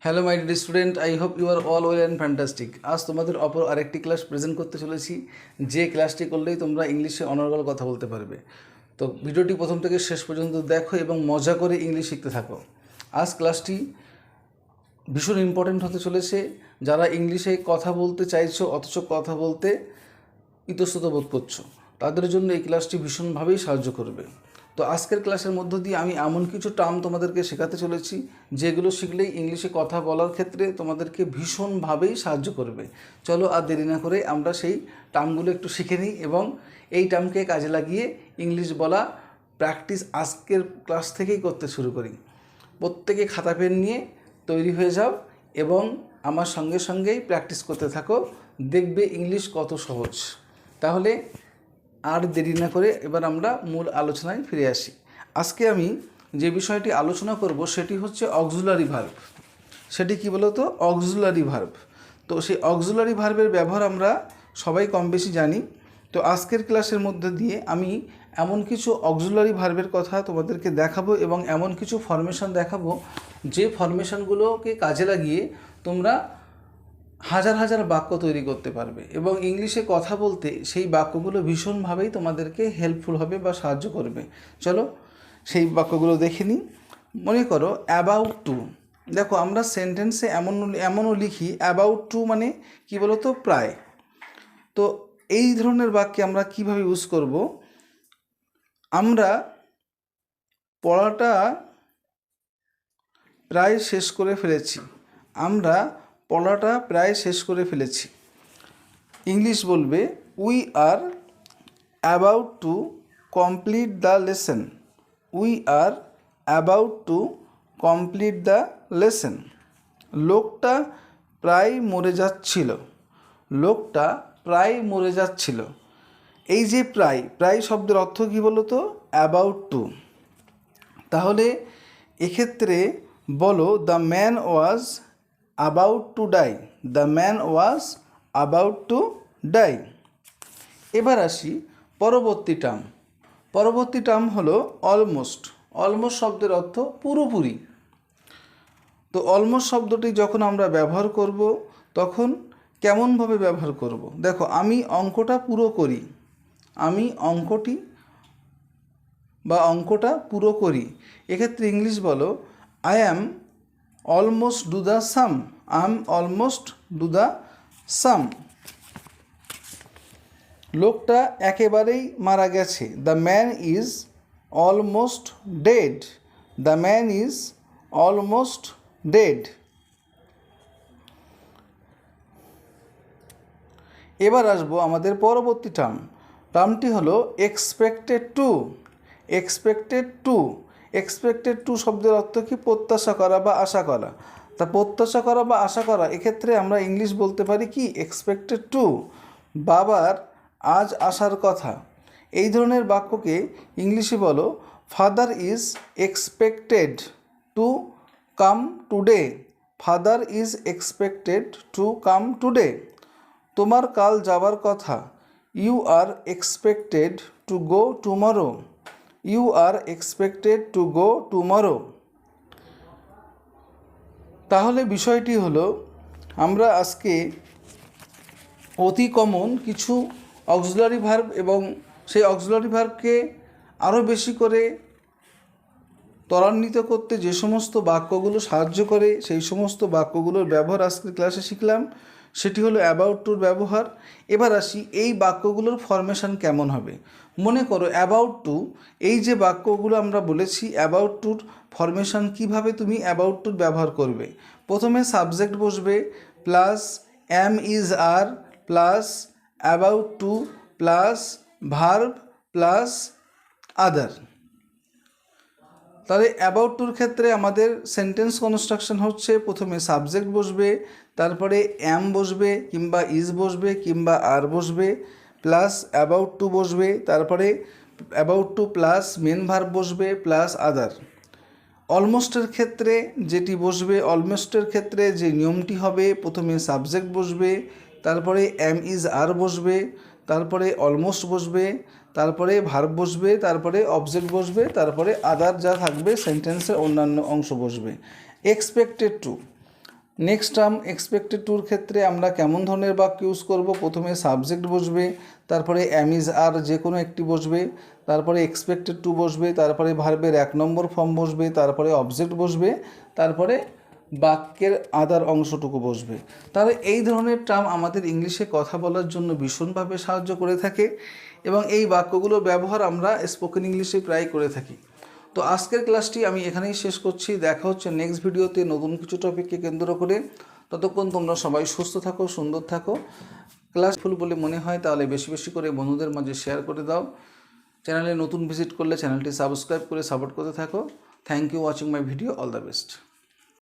Hello my dear student, I hope you are all well and fantastic. আজ তোমাদের অপর আরেকটি ক্লাস প্রেজেন্ট করতে চলেছি, যে ক্লাসটি করলেই তোমরা ইংলিশে অনর্গল কথা বলতে পারবে। তো ভিডিওটি প্রথম থেকে শেষ পর্যন্ত দেখো এবং মজা করে ইংলিশ শিখতে থাকো। আজ ক্লাসটি ভীষণ ইম্পর্টেন্ট হতে চলেছে। যারা ইংলিশে কথা বলতে চাইছো অথচ কথা বলতে ইতস্তত বোধ করছো, তাদের জন্য এই ক্লাসটি ভীষণভাবেই সাহায্য করবে। তো আজকের ক্লাসের মধ্য দিয়ে আমি এমন কিছু টার্ম তোমাদেরকে শেখাতে চলেছি যেগুলো শিখলেই ইংলিশে কথা বলার ক্ষেত্রে তোমাদেরকে ভীষণভাবেই সাহায্য করবে। চলো আর দেরি না করে আমরা সেই টার্মগুলো একটু শিখে নিই এবং এই টার্মকে কাজে লাগিয়ে ইংলিশ বলা প্র্যাকটিস আজকের ক্লাস থেকেই করতে শুরু করি। প্রত্যেকে খাতা পেন নিয়ে তৈরি হয়ে যাও এবং আমার সঙ্গে সঙ্গেই প্র্যাকটিস করতে থাকো, দেখবে ইংলিশ কত সহজ। তাহলে আর দেরি না করে এবার আমরা মূল আলোচনায় ফিরে আসি। আজকে আমি যে বিষয়টি আলোচনা করব সেটি হচ্ছে অক্সিলারি ভার্ব। সেটি কি বলো তো? Auxiliary verb. তো সেই অক্সিলারি ভার্বের ব্যবহার আমরা সবাই কম বেশি জানি। তো আজকের ক্লাসের মধ্যে দিয়ে আমি এমন কিছু অক্সিলারি ভার্বের কথা তোমাদেরকে দেখাবো এবং এমন কিছু ফরমেশন দেখাবো যে ফরমেশনগুলোকে কাজে লাগিয়ে তোমরা হাজার হাজার বাক্য তৈরি করতে পারবে এবং ইংলিশে কথা বলতে সেই বাক্যগুলো ভীষণভাবেই তোমাদেরকে হেল্পফুল হবে বা সাহায্য করবে। চলো সেই বাক্যগুলো দেখে নিই। মনে করো অ্যাবাউট টু। দেখো আমরা সেন্টেন্সে এমনও লিখি অ্যাবাউট টু মানে কি বলো তো? প্রায়। তো এই ধরনের বাক্যে আমরা কিভাবে ইউজ করব? আমরা পড়াটা প্রায় শেষ করে ফেলেছি। আমরা পড়াটা প্রায় শেষ করে ফেলেছি। ইংলিশ বলবে we are about to complete the lesson. We are about to complete the lesson. লোকটা প্রায় মরে যাচ্ছিল। লোকটা প্রায় মরে যাচ্ছিল। এই যে প্রায় প্রায় শব্দের অর্থ কী বলো তো? About to. তাহলে এক্ষেত্রে বলো the man was about to die. The man was about to die. এবার আসি পরবর্তী টার্ম। পরবর্তী টার্ম হলো অলমোস্ট। অলমোস্ট শব্দের অর্থ পুরোপুরি। তো অলমোস্ট শব্দটি যখন আমরা ব্যবহার করব তখন কেমনভাবে ব্যবহার করব? দেখো, আমি অঙ্কটা পুরো করি। আমি অঙ্কটা পুরো করি। এক্ষেত্রে ইংলিশ বলো I am almost do the same. I am almost do the same. লোকটা একেবারেই মারা গেছে। The man is almost dead. The man is almost dead. এবার আসবো আমাদের পরবর্তী টার্মটি হলো expected to. Expected to. Expected to শব্দের অর্থ কি? প্রত্যাশা করা বা আশা করা। তা প্রত্যাশা করা বা আশা করা, এক্ষেত্রে আমরা ইংলিশ বলতে পারি কি? Expected to. বাবার আজ আসার কথা। এই ধরনের বাক্যকে ইংলিশে বলো father is expected to come today. Father is expected to come today. তোমার কাল যাবার কথা। You are expected to go tomorrow. You are expected to go tomorrow. তাহলে বিষয়টি হলো আমরা আজকে অতি কমন কিছু অক্সিলারি ভার্ব এবং সেই অক্সিলারি ভার্বকে আরও বেশি করে ত্বরান্বিত করতে যে সমস্ত বাক্যগুলো সাহায্য করে সেই সমস্ত বাক্যগুলোর ব্যবহার আজকের ক্লাসে শিখলাম। সেটি হলো অ্যাবাউট টুর ব্যবহার। এবার আসি এই বাক্যগুলোর ফরমেশন কেমন হবে। মনে করো অ্যাবাউট টু, এই যে বাক্যগুলো আমরা বলেছি অ্যাবাউট টুর ফরমেশন কিভাবে তুমি অ্যাবাউট টুর ব্যবহার করবে। প্রথমে সাবজেক্ট বসবে plus am is are plus about to plus verb plus other. তাহলে অ্যাবাউট টুর ক্ষেত্রে আমাদের সেন্টেন্স কনস্ট্রাকশন হচ্ছে প্রথমে সাবজেক্ট বসবে, তারপরে অ্যাম বসবে কিংবা ইজ বসবে কিংবা আর বসবে, প্লাস অ্যাবাউট টু বসবে, তারপরে about to plus main verb বসবে প্লাস আদার। অলমোস্টের ক্ষেত্রে যেটি বসবে, অলমোস্টের ক্ষেত্রে যে নিয়মটি হবে প্রথমে সাবজেক্ট বসবে, তারপরে এম ইজ আর বসবে, তারপরে অলমোস্ট বসবে, তারপরে ভার্ব বসবে, তারপরে অবজেক্ট বসবে, তারপরে আদার যা থাকবে সেন্টেন্সের অন্যান্য অংশ বসবে। Expected to, next term expected টুর ক্ষেত্রে আমরা কেমন ধরনের বাক্য ইউজ করব? প্রথমে সাবজেক্ট বসবে, তারপরে অ্যাম ইজ আর যে কোনো একটি বসবে, তারপরে এক্সপেক্টেড টু বসবে, তারপরে ভার্বের 1 নম্বর ফর্ম বসবে, তারপরে অবজেক্ট বসবে, তারপরে বাক্যের আদার অংশটুকু বসবে। তাহলে এই ধরনের টার্ম আমাদের ইংলিশে কথা বলার জন্য ভীষণভাবে সাহায্য করে থাকে এবং এই বাক্যগুলোর ব্যবহার আমরা স্পোকেন ইংলিশে প্রায় করে থাকি। তো আজকের ক্লাসটি আমি এখানেই শেষ করছি। দেখা হচ্ছে নেক্সট ভিডিওতে নতুন কিছু টপিককে কেন্দ্র করে। ততক্ষণ তোমরা সবাই সুস্থ থাকো, সুন্দর থাকো। ক্লাস ফুল বলে মনে হয় তাহলে বেশি বেশি করে বন্ধুদের মাঝে শেয়ার করে দাও। চ্যানেলে নতুন ভিজিট করলে চ্যানেলটি সাবস্ক্রাইব করে সাপোর্ট করতে থাকো। Thank you watching my video. All the best.